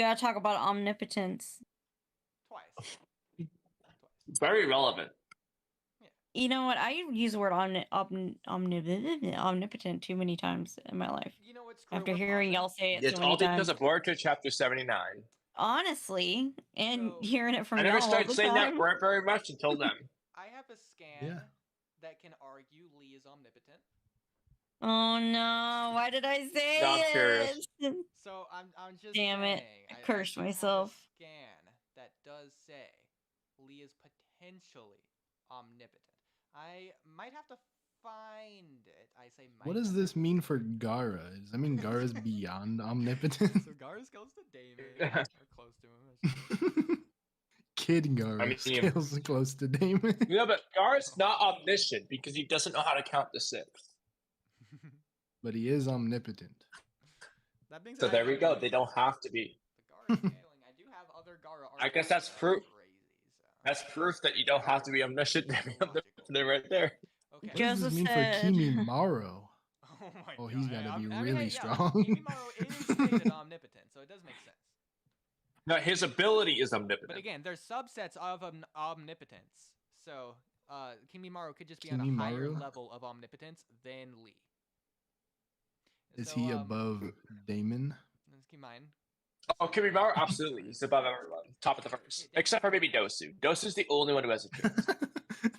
We gotta talk about omnipotence. Twice. Very relevant. You know what? I use the word omnipotent too many times in my life. You know what's After hearing y'all say it It's so many all because times. of Boruto chapter 79. Honestly, and So, hearing it from I y'all never all started the saying that time. word very much until then. I have a scan that can argue Lee is omnipotent. Oh no! Why did I say No, I'm it? curious. So I'm just Damn saying. it! I cursed do have a myself. scan that does say Lee is potentially omnipotent. I might have to find it. I say might. What does this mean for Gara? Does that mean Gara's beyond omnipotent? So Gara scales to Damon, or close to him. Kid Gara scales close to Damon. Yeah, but Gara's not omniscient because he doesn't know how to count to 6. But he is omnipotent. That being said, So there we go. They don't have to be. The Gara scaling, I do have other Gara I guess that's proof. Crazy, so. That's proof that you don't have to be omniscient to be omnipotent right there. Okay. What does this mean for Kimimaro? Oh my god. He's got to be really strong. Kimimaro is stated omnipotent, so it does make sense. No, his ability is omnipotent. But again, there's subsets of omnipotence. So Kimimaro could just be on a higher level of omnipotence than Lee. Is he above Damon? Let's keep in mind. Oh, Kimimaro? Absolutely. He's above everyone. Top of the first. Except for maybe Dosu. Dosu's the only one who has a chance.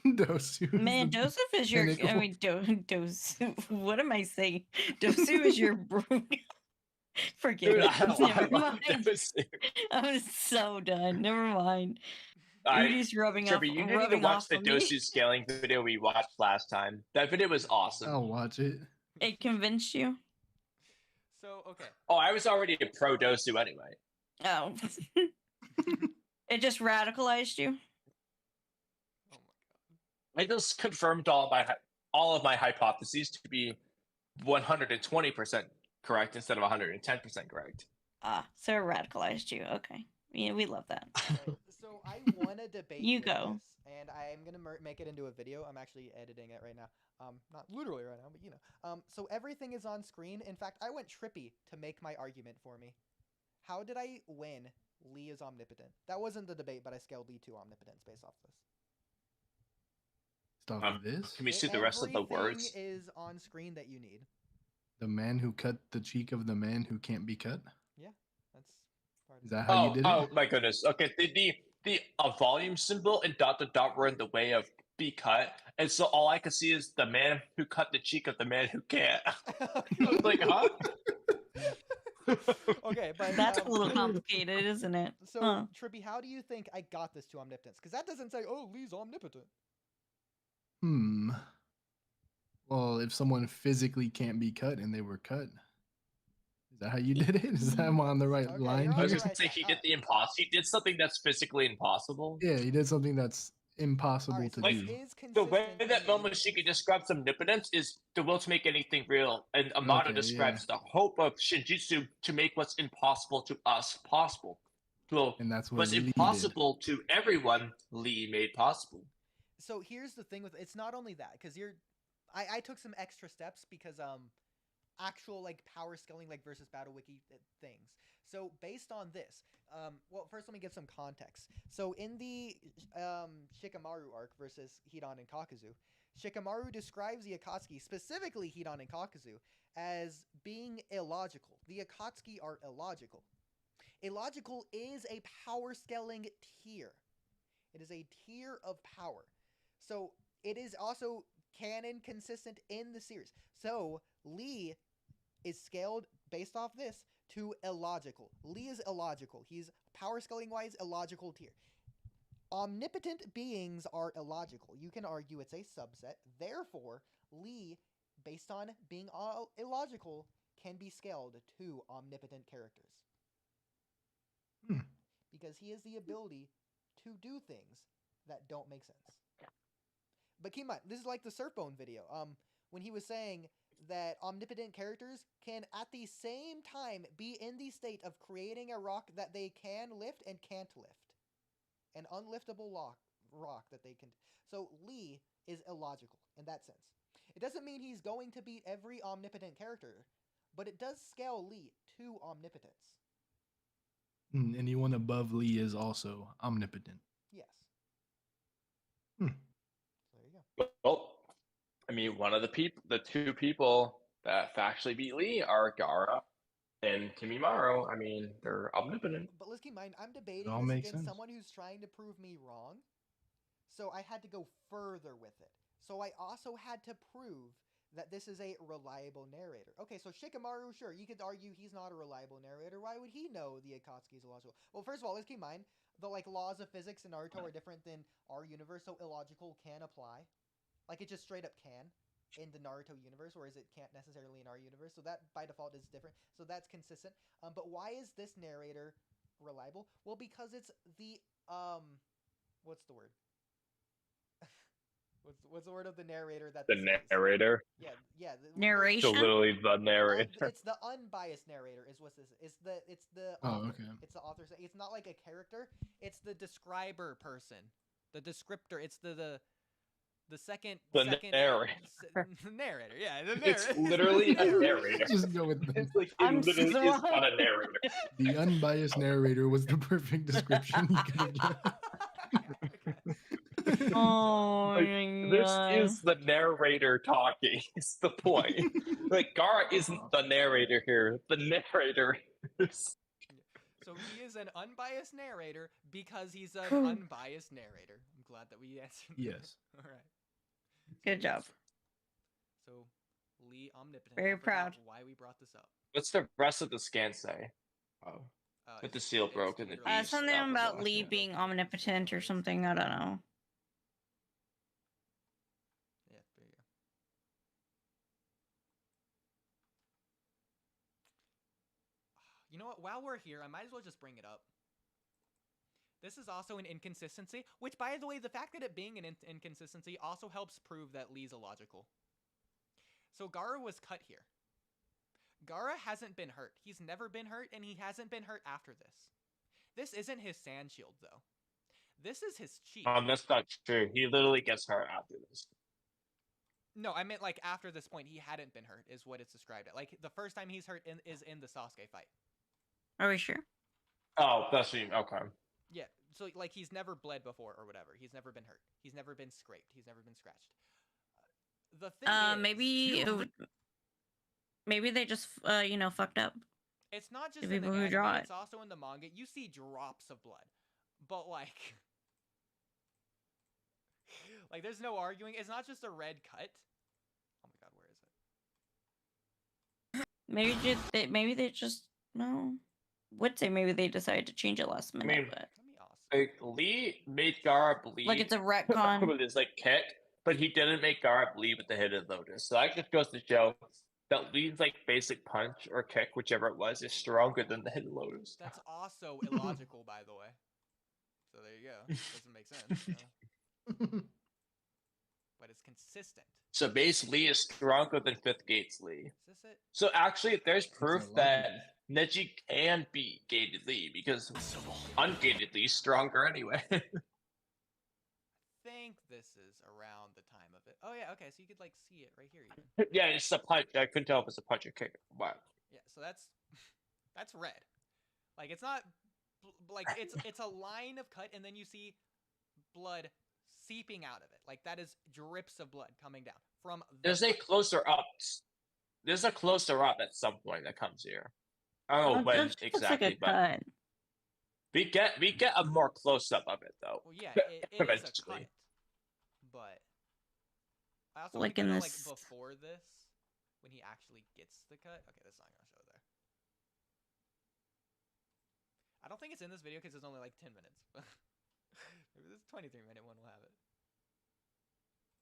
Dosu. Man, Dosu is your... I mean, Dosu... What am I saying? Dosu is your... Forget it. Never mind. I'm so done. Never mind. Oodie's rubbing off. You need to watch the Dosu scaling video we watched last time. That video was awesome. I'll watch it. It convinced you? So, okay. Oh, I was already a pro Dosu anyway. Oh. It just radicalized you? Oh my god. I just confirmed all of my hypotheses to be 120% correct instead of 110% correct. Ah, so it radicalized you. Okay. Yeah, we love that. Okay, so I want to debate you go. This, and I'm going to make it into a video. I'm actually editing it right now. Not literally right now, but you know. So everything is on screen. In fact, I went Trippy to make my argument for me. How did I win Lee is omnipotent? That wasn't the debate, but I scaled Lee to omnipotence based off this. Stuff of this? Can we see the rest of the words? Everything is on screen that you need. The man who cut the cheek of the man who can't be cut? Yeah, that's part of Is that how you did it? Oh my goodness. Okay, the volume symbol and dot were in the way of be cut, and so all I could see is the man who cut the cheek of the man who can't. I was like, huh? Okay, but that's a little complicated, isn't it? So, Trippy, how do you think I got this to omnipotence? Because that doesn't say, "Oh, Lee's omnipotent." Well, if someone physically can't be cut and they were cut, is that how you did it? Is that on the right line? I was going to say he did the impossible. He did something that's physically impossible. Yeah, he did something that's impossible to do. The way that Momoshiki describes omnipotence is the will to make anything real, and Amado describes the hope of Shinjitsu to make what's impossible to us possible. Well, and that's what what's impossible to everyone, Lee made possible. So here's the thing with it's not only that, because I took some extra steps because actual like power scaling like versus battle wiki things. So based on this, well, first let me give some context. So in the Shikamaru arc versus Hidan and Kakuzu, Shikamaru describes the Akatsuki, specifically Hidan and Kakuzu, as being illogical. The Akatsuki are illogical. Illogical is a power scaling tier. It is a tier of power. So it is also canon consistent in the series. So Lee is scaled based off this to illogical. Lee is illogical. He's power scaling wise illogical tier. Omnipotent beings are illogical. You can argue it's a subset. Therefore, Lee, based on being illogical, can be scaled to omnipotent characters. Because he has the ability to do things that don't make sense. But keep in mind, this is like the Surfbone video. When he was saying that omnipotent characters can at the same time be in the state of creating a rock that they can lift and can't lift. An unliftable rock that they can... So Lee is illogical in that sense. It doesn't mean he's going to beat every omnipotent character, but it does scale Lee to omnipotence. Anyone above Lee is also omnipotent. Yes. Hmm. So there you go. Well, I mean, the two people that factually beat Lee are Gara and Kimimaro. I mean, they're omnipotent. But let's keep in mind, I'm It debating all this makes against sense. someone who's trying to prove me wrong. So I had to go further with it. So I also had to prove that this is a reliable narrator. Okay, so Shikamaru, sure, you could argue he's not a reliable narrator. Why would he know the Akatsuki is illogical? Well, first of all, let's keep in mind, the laws of physics in Naruto are different than our universe, so illogical can apply. Like, it just straight up can in the Naruto universe, whereas it can't necessarily in our universe. So that, by default, is different. So that's consistent. But why is this narrator reliable? Well, because it's the, what's the word? What's the word of the narrator that The this is? narrator. Yeah. So Narration. literally the narrator. It's the unbiased narrator is what this is. It's the Oh, author. okay. It's the author. It's not like a character. It's the describer person. The descriptor. It's the second narrator. narrator. Yeah, the narrator. It's literally a narrator. Just go with It's like he I'm literally is so- not a narrator. the unbiased narrator was the perfect description you could have given. Oh Like, my this god. is the narrator talking. Is the point? Like Gara isn't the narrator here. The narrator is. So he is an unbiased narrator because he's an unbiased narrator. I'm glad that we answered. Yes. All right. Good job. So Lee Omnipotent. Very I forgot proud. why we brought this up. What's the rest of the scan say? Oh, with the seal broken. The literally- beast Something stuff. about Lee being omnipotent or something. I don't know. Yeah, there you go. You know what? While we're here, I might as well just bring it up. This is also an inconsistency, which, by the way, the fact that it being an inconsistency also helps prove that Lee's illogical. So Gara was cut here. Gara hasn't been hurt. He's never been hurt, and he hasn't been hurt after this. This isn't his sand shield, though. This is his cheek. That's not true. He literally gets hurt after this. No, I meant like after this point, he hadn't been hurt, is what it's described at. Like the first time he's hurt is in the Sasuke fight. Are we sure? Oh, that's what you, okay. Yeah, so like he's never bled before or whatever. He's never been hurt. He's never been scraped. He's never been scratched. The thing is, maybe they just fucked up. it's not just the in the people who anime, draw it's also in the manga. You see drops of blood, but like there's no arguing. It's not just a red cut. Oh my god, where is it? Maybe they just no. Would say maybe they decided to change it last minute, mean, but Let me ask. Like Lee made Gara bleed like it's a retcon. with his like kick, but he didn't make Gara bleed with the hidden lotus. So that just goes to show that Lee's like basic punch or kick, whichever it was, is stronger than the hidden lotus. That's also illogical, by the way. So there you go. Doesn't make sense. But it's consistent. So base Lee is stronger than Fifth Gates Lee. Is this it? So actually, there's proof logic. that Neji can beat gated Lee because ungated Lee's stronger anyway. I think this is around the time of it. Oh yeah, okay. So you could like see it right here. Even. Yeah, it's a punch. I couldn't tell if it's a punch or kick. Wow. Yeah. So that's red. Like it's not like it's a line of cut, and then you see blood seeping out of it. Like that is drips of blood coming down from. There's a closer up. There's a closer up at some point that comes here. I don't know when exactly, but we get a more close up of it though. Well, yeah, it is a Eventually. cut, but I also Like think in like this- before this, when he actually gets the cut. Okay, that's not gonna show there. I don't think it's in this video because it's only like 10 minutes. Maybe this 23-minute one will have it.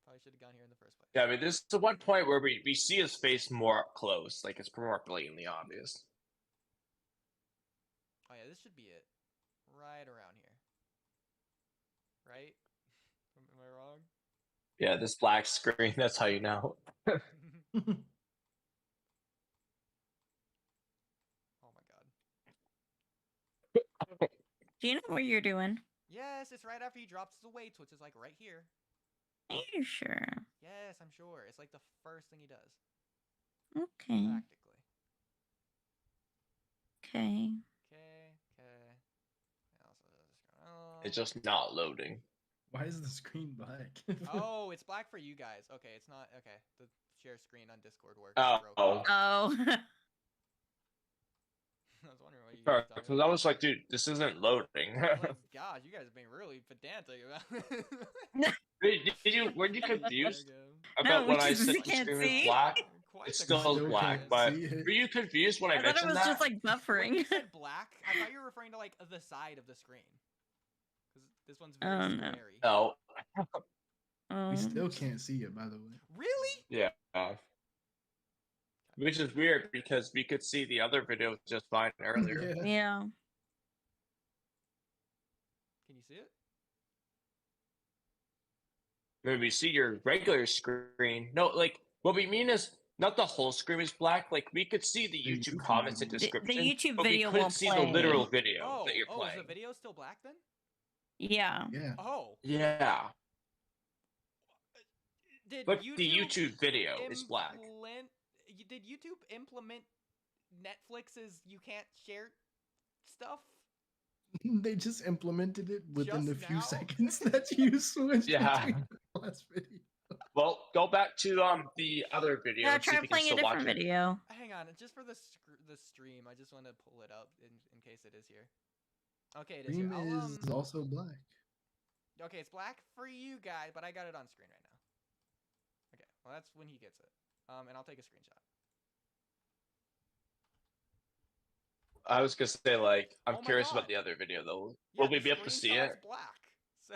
Probably should have gone here in the first place. Yeah, I mean, this is the one point where we see his face more up close, like it's more blatantly obvious. Oh yeah, this should be it. Right around here. Right? Am I wrong? Yeah, this black screen. That's how you know. Oh my god. Do you know what you're doing? Yes, it's right after he drops the weights, which is like right here. Are you sure? Yes, I'm sure. It's like the first thing he does. Okay. Practically. Okay. Okay. It's just not loading. Why is the screen black? Oh, it's black for you guys. Okay, it's not. Okay, the share screen on Discord works. Oh. Oh. I was wondering what you guys talking Because I was like, dude, this isn't loading. like, gosh, you guys are being really pedantic about it. Were you confused No, about when we I just said the can't screen was see. black? Quite It's the still contrary. black, can't but see it. were you confused when I I thought it mentioned was that? just like When buffering. you said black, I thought you were referring to like the side of the screen. Because this one's very Oh, no. squarey. No. We still can't see it, by the way. Really? Yeah. Which is weird because we could see the other video just fine earlier. Yeah. Yeah. Can you see it? When we see your regular screen, no, like what we mean is not the whole screen is black. Like we could see the The YouTube YouTube comments and video. description, YouTube but video we couldn't won't see the play. literal video Oh, that you're is playing. the video still black then? Yeah. Yeah. Oh. Yeah, Did but the YouTube video is black. Did YouTube implement Netflix's you can't share stuff? They just implemented it within Just the few now? seconds that you switched Yeah. between the last video. Well, go back to the other video. Yeah, and see try if you can playing a still watch different it. video. Hang on, just for the stream, I just want to pull it up in case it is here. Okay, it is Stream here. is also black. Okay, it's black for you guys, but I got it on screen right now. Okay, well that's when he gets it. And I'll take a screenshot. I was gonna say, like, I'm Oh my curious God. about the other video though. Yeah, Will we the be able to see screenshot's it? black. So,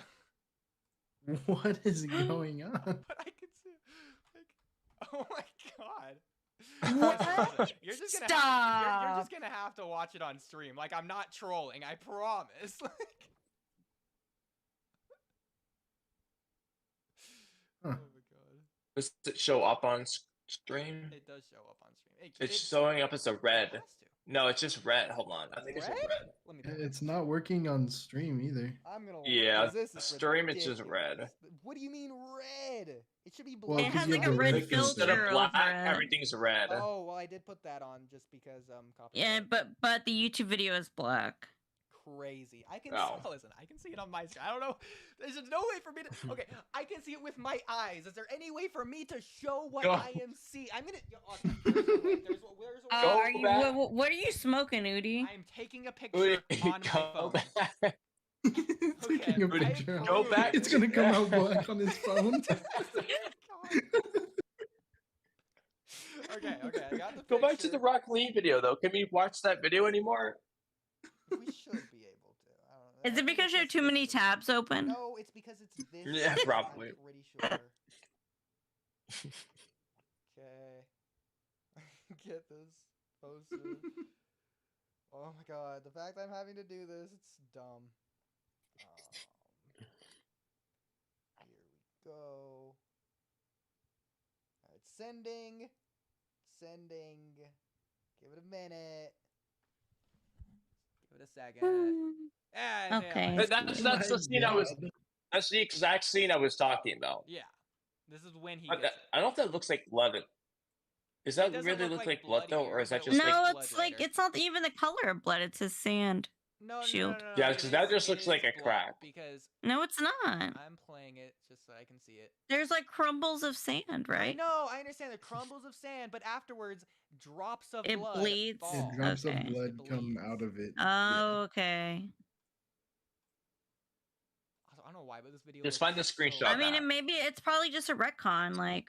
What is going on? but I can see. Like, oh my god. What? You're just gonna Stop. you're just gonna have to watch it on stream. Like I'm not trolling. I promise. Huh. Oh my god. Does it show up on stream? It does show up on stream. It's showing up as a red. It has to. No, it's just red. Hold on. I think it's just Red? red. Let me. It's not working on stream either. I'm gonna. Yeah, this is stream it's just ridiculous. red. What do you mean red? It should be Well, black. It has 'cause you like have a the red red Instead filter of black, over it. everything's red. Oh well, I did put that on just because copyright. Yeah, but the YouTube video is black. Crazy. I can Oh. listen. I can see it on my screen. I don't know. There's no way for me to. Okay, I can see it with my eyes. Is there any way for me to show what Go. I am seeing? I'm gonna. Awesome. There's a way. There's a way. Go Are you? back. What are you smoking, Oodie? I'm taking a picture on my Go phone. back. Taking a Okay, picture. I Go back. It's gonna come out black on his phone. Okay, I got the picture. Go back to the Rock Lee video though. Can we watch that video anymore? We should be able to. I don't know. Is it because you have too many tabs open? No, it's because it's this. Yeah, probably. I'm pretty sure. Okay. Get this posted. Oh my god, the fact I'm having to do this, it's dumb. Here we go. Alright, sending. Sending. Give it a minute. Give it a second. Yeah, Okay. But that's the scene I was. That's the exact scene I was talking about. Yeah. This is when he But gets it. I don't know if that looks like blood. Does that doesn't really look look like like blood though, blood or is here, that but just it No, like? blood it's like later. it's not even the color of blood. It's his sand. No, Shield. Yeah, it 'cause that is- just it looks like is a blood crack. Because No, it's not. I'm playing it just so I can see it. There's like crumbles of sand, right? No, I understand the crumbles of sand, but afterwards, drops of It blood bleeds? fall. Yeah, drops Okay. of blood It come bleeds. out of it. Oh, okay. I don't know why, but this video. Just looks find the so screenshot. I mean, that. it's probably just a retcon. Like,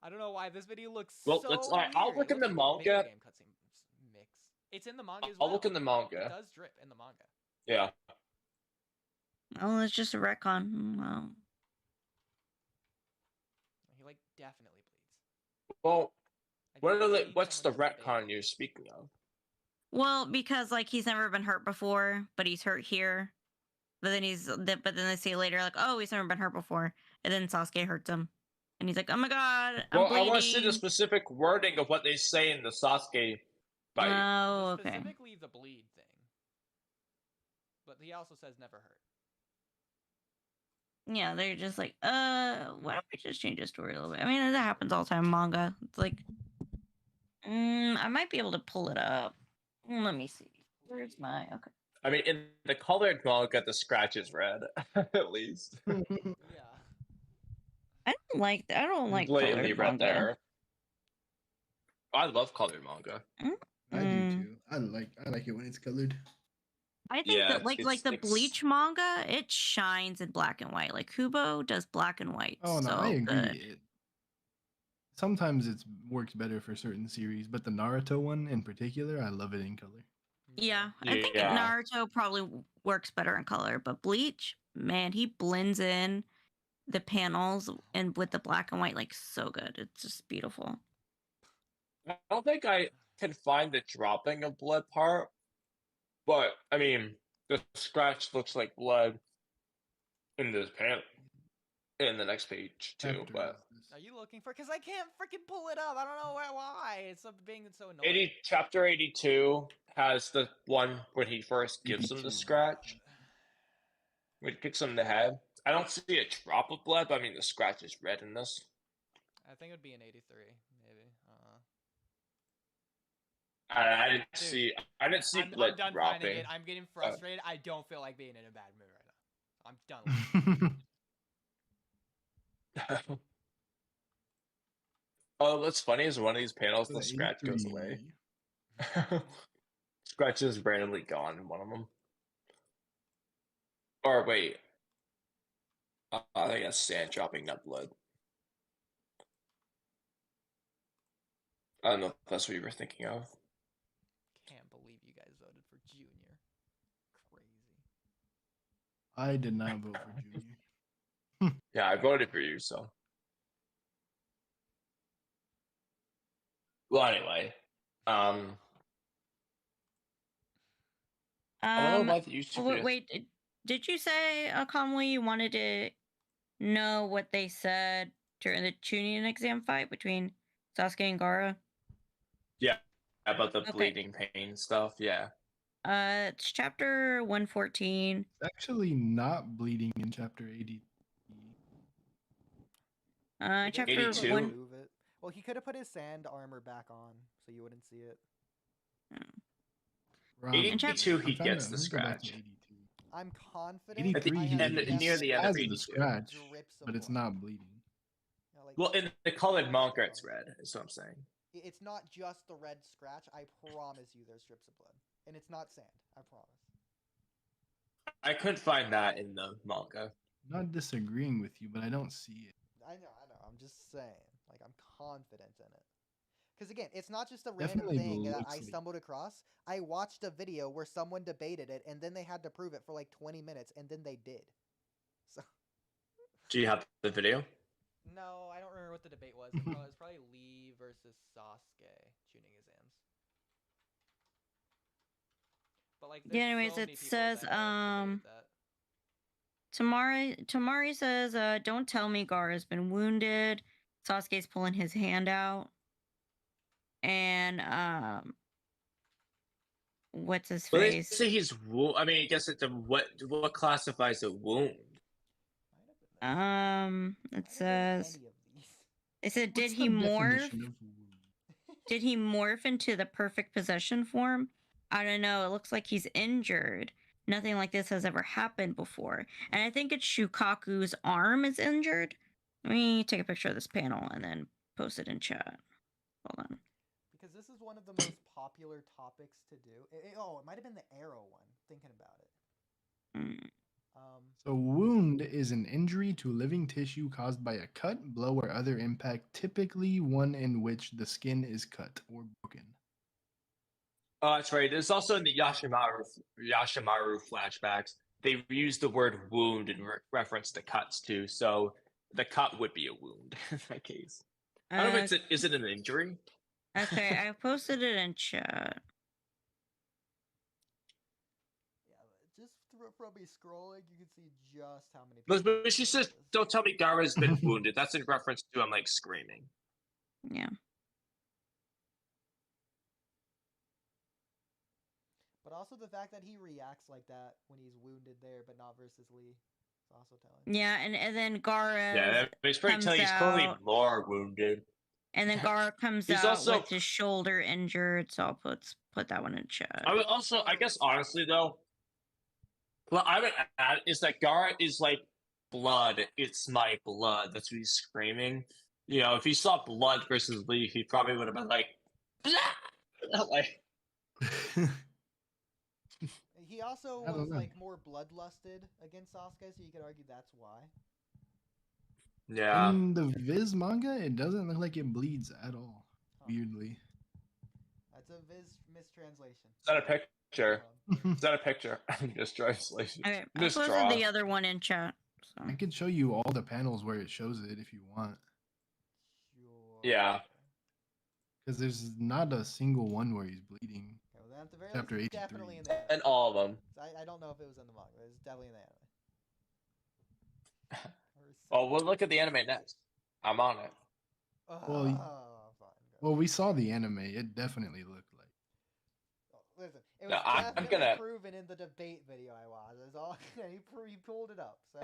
I don't know why this video looks Well, so let's- alright, I'll weird. look It in looks the like a video manga. game cutscene mix. It's in the manga as I'll well. look in the It manga. does drip in the manga. Yeah. oh, it's just a retcon. Wow. He like definitely bleeds. Well, I think what's the someone has a retcon baby. you're speaking of? Well, because like he's never been hurt before, but he's hurt here. But then they say later, like, oh, he's never been hurt before, and then Sasuke hurts him, and he's like, oh my god, I'm Well, I bleeding. want to see the specific wording of what they say in the Sasuke fight. Oh, okay. Specifically the bleed thing. But he also says never hurt. Yeah, they're just like, why don't we just change the story a little bit? I mean, that happens all the time in manga. It's like, I might be able to pull it up. Let me see. Where's my, okay. I mean, in the colored manga, the scratch is red, at least. Yeah. I don't like Blatantly colored red manga. there. I love colored manga. I do too. I like it when it's colored. I think Yeah, that like the Bleach manga, it shines in black and white. Like Kubo does black and white. Oh no, so I agree. Good. Sometimes it works better for certain series, but the Naruto one in particular, I love it in color. Yeah, I think Naruto probably works better in color, but Bleach, man, he blends in the panels and with the black and white like so good. It's just beautiful. I don't think I can find the dropping of blood part, but I mean, the scratch looks like blood in this panel, in the next page too. But are you looking for? Because I can't freaking pull it up. I don't know why. It's being so annoying. Chapter 82 has the one when he first gives him the scratch. When he kicks him in the head. I don't see a drop of blood, but I mean the scratch is red in this. I think it would be an 83, maybe. I didn't see blood I'm done dropping. finding it. I'm getting frustrated. I don't feel like being in a bad mood right now. I'm done. Oh, what's funny is one of these panels, the scratch goes away. Scratch is randomly gone in one of them. Or wait. I think that's sand dropping, not blood. I don't know if that's what you were thinking of. Can't believe you guys voted for Junior. Crazy. I did not vote for Junior. Yeah, I voted for you, so. Well, anyway. I don't know about the YouTube. Wait, did you say, Kamui, you wanted to know what they said during the Chunin exam fight between Sasuke and Gaara? Yeah, about the bleeding pain stuff, yeah. It's chapter 114. It's actually not bleeding in chapter 80. Chapter 82. Move it. Well, he could have put his sand armor back on, so you wouldn't see it. 82, he gets the scratch. I'm confident. At the end, near the end of 82. Scratch, but it's not bleeding. You know, like, Well, in the colored manga, it's red, is what I'm saying. It's not just the red scratch. I promise you there's drips of blood. And it's not sand. I promise. I couldn't find that in the manga. I'm not disagreeing with you, but I don't see it. I know. I'm just saying. Like, I'm confident in it. Because, again, it's not just a random thing that I stumbled across. I watched a video where someone debated it, and then they had to prove it for, like, 20 minutes, and then they did. So. Do you have the video? No, I don't remember what the debate was. It was probably Lee versus Sasuke tuning exams. But, like, yeah, anyways, it says, Tamari says, don't tell me Gaara's been wounded. Sasuke's pulling his hand out. And, what's his face? They say he's I mean, I guess it's what classifies a wound? It says, did he morph? Did he morph into the perfect possession form? I don't know. It looks like he's injured. Nothing like this has ever happened before. And I think it's Shukaku's arm is injured. Let me take a picture of this panel and then post it in chat. Hold on. Because this is one of the most popular topics to do. It might have been the arrow one, thinking about it. So wound is an injury to living tissue caused by a cut, blow, or other impact, typically one in which the skin is cut or broken. Oh, that's right. There's also in the Yashimaru flashbacks, they use the word wound in reference to cuts too. So the cut would be a wound in that case. I don't know if is it an injury? Okay, I posted it in chat. Yeah, just from me scrolling, you can see just how many. But she says, "Don't tell me Gaara's been wounded." That's in reference to I'm like screaming. Yeah. But also the fact that he reacts like that when he's wounded there, but not versus Lee, is also telling. Yeah, and then Gaara. Yeah, it's pretty telling. He's clearly more wounded. And then Gaara comes out with his shoulder injured, so I'll put that one in chat. I guess honestly though, Well, I would add is that Gara is like blood. It's my blood. That's what he's screaming. You know, if he saw blood versus Lee, he probably would have been like, like. He also I don't was know. like more bloodlusted against Sasuke, so you could argue that's why. Yeah. In the Viz manga, it doesn't look like it bleeds at all. Huh. Weirdly. That's a mistranslation. Is that a picture? Um, Is that a picture? Mistranslation. Okay, I posted Misdraw. the other one in chat. So. I could show you all the panels where it shows it if you want. sure. Yeah. Because there's not a single one where he's bleeding. Okay, well, then at the very Chapter least, it's 83. definitely in there. And all of them. I don't know if it was in the manga, but it's definitely in the anime. Oh, we'll look at the anime next. I'm on it. Well, fine. Well, we saw the anime. It definitely looked like. Listen, it was No, I'm definitely gonna- proven in the debate video I watched. That's all. He pulled it up. So.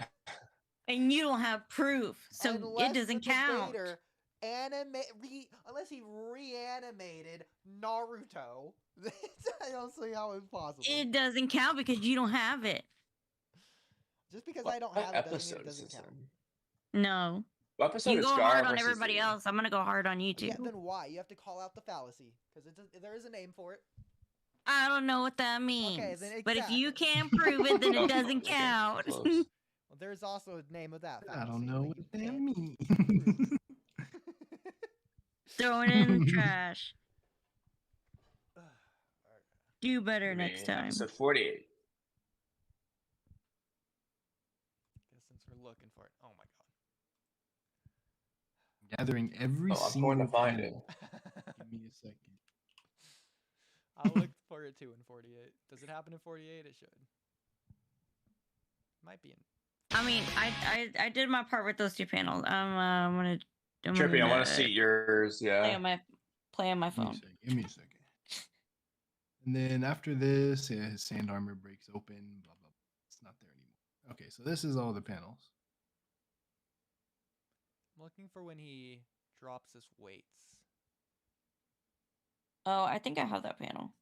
And you don't have proof, so Unless it doesn't the count. debater unless he reanimated Naruto, I don't see how it's possible. It doesn't count because you don't have it. Just because What I don't have it doesn't mean episode it is doesn't this count. in? No. What episode You is go Gara hard on versus everybody Lee? else. I'm gonna go hard on you too. Yeah, then why? You have to call out the fallacy because there is a name for it. I don't know what that means. then But if you exactly. can't prove it, then Oh, it doesn't okay, count. close. Well, there's also a name of that. I don't fallacy, know but what you that can't means. prove it. Throw it in the trash. Alright. Do better I mean, next time. Episode 48. Guess since we're looking for it, oh my Gathering every Oh, I'm single going to find panel. god. Give me a second. I'll look for it too in 48. Does it happen in 48? It should. Might be in. I mean, I did my part with those two panels. I'm gonna. Trippy, I want to see yours. Play Yeah. on my Give me a phone. second. Give me a second. And then after this, his sand armor breaks open. Blah blah. Blah. It's not there anymore. Okay, so this is all the panels. I'm looking for when he drops his weights. Oh, I think I have that panel.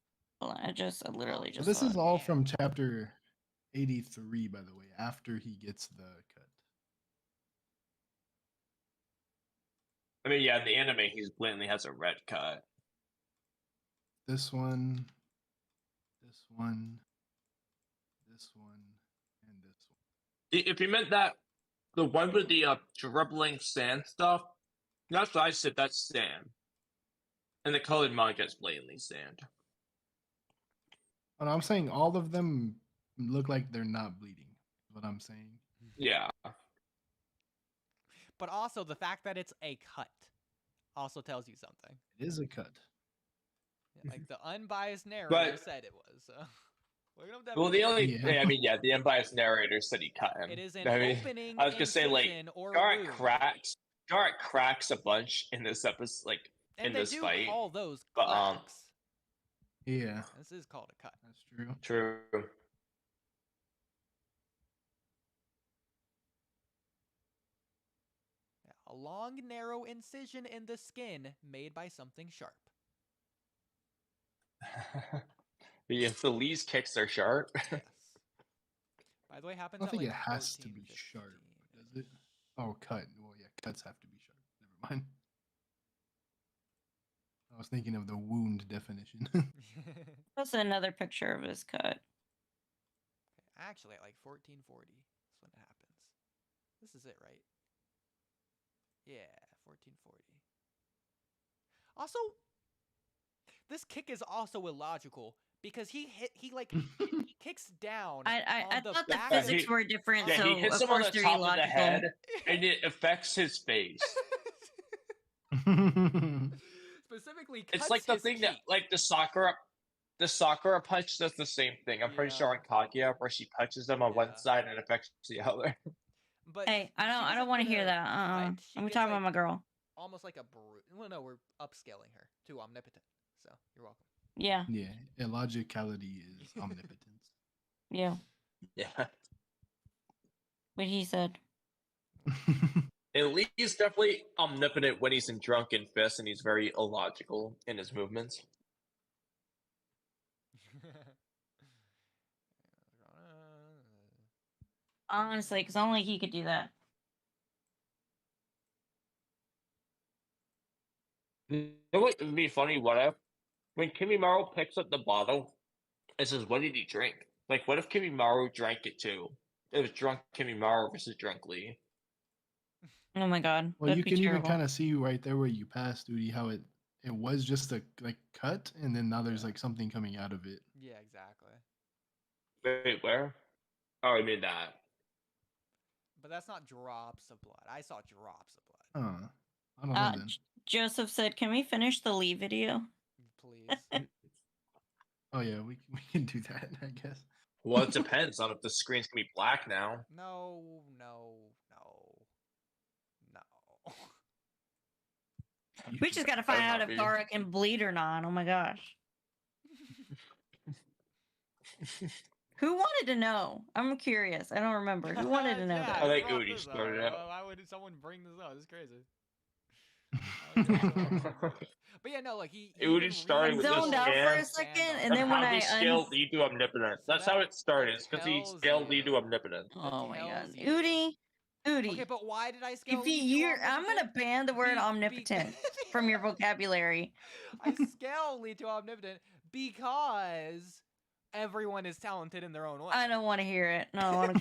Hold on, I literally So just. this saw is it. all from chapter 83, by the way, after he gets the cut. I mean, yeah, in the anime, he's blatantly has a red cut. This one, this one, this one, and this one. If you meant that, the one with the dribbling sand stuff, that's what I said, that's sand. And the colored manga is blatantly sand. Oh, no, I'm saying all of them look like they're not bleeding. Is what I'm saying. Yeah. But also the fact that it's a cut also tells you something. It is a cut. Yeah, like the unbiased narrator said it was. So. Look up that Well, the video. only Yeah. I mean, yeah, the unbiased narrator said he cut him. It is an I mean, opening. I was gonna say, like, incision or Garrett wound. cracks a bunch in this episode, like And in they this do fight. call those But, cracks. Yeah, This is called a cut. that's true. True. Yeah, a long, narrow incision in the skin made by something sharp. Yeah, the Lee's kicks are sharp. Yes. By the way, I happens don't at think like it has to 14, be 15. sharp, does it? Oh, cut. Well, yeah, cuts have to be sharp. Never mind. I was thinking of the wound definition. That's another picture of his cut. Actually, at like 1440 is when it happens. This is it, right? Yeah, 1440. Also, this kick is also illogical because he kicks down. I on the thought the back. physics he- were different, Yeah, so he hits of him on course the they're top of the illogical. head, and it affects his face. Specifically, It's cuts like the his thing that, cheek. like the Sakura punch does the same thing. I'm pretty sure on Kaguya, where she punches him on Yeah. one side and affects the other. But Hey, I she don't doesn't want to get hear a that. cut. She I'm gets, talking like, about my girl. almost like a brute. Well, no, we're upscaling her to omnipotent. So you're welcome. Yeah, Yeah, illogicality is omnipotence. yeah. Yeah. What he said. And Lee is definitely omnipotent when he's in drunken fists, and he's very illogical in his movements. Honestly, because only he could do that. You know what would be funny? What if when Kimimaro picks up the bottle, it says, "What did he drink?" Like, what if Kimimaro drank it too? It was drunk Kimimaro versus drunk Lee. Oh my god. Well, that'd you be can even terrible. kind of see right there where you passed, Oodie, how it was just a cut, and then now there's like something coming out of it. Yeah, exactly. Wait, where? Oh, I mean that. But that's not drops of blood. I saw drops of blood. Huh. I don't know then. Joseph said, "Can we finish the Lee video?" Please. Oh yeah, we can do that, I guess. Well, it depends on if the screen's gonna be black now. No. We just gotta find out if Dara can bleed or not. Oh my gosh. Who wanted to know? I'm curious. I don't remember. Who wanted to know Yeah, that? I think brought Oodie this started up. out. Why would someone bring this up? This is crazy. But yeah, no, like he Oodie started with zoned this out for scam. a second, and And then when how he I scaled Lee to omnipotence. That's how it started. It's because he tells scaled Lee you. to omnipotence. oh my god, tells you. Oodie. Okay, but why did I scale? If Lee to you're, I'm omnipotent? gonna ban the word omnipotent from your vocabulary. I scale Lee to omnipotent because everyone is talented in their own way. I don't want to hear it. No, I don't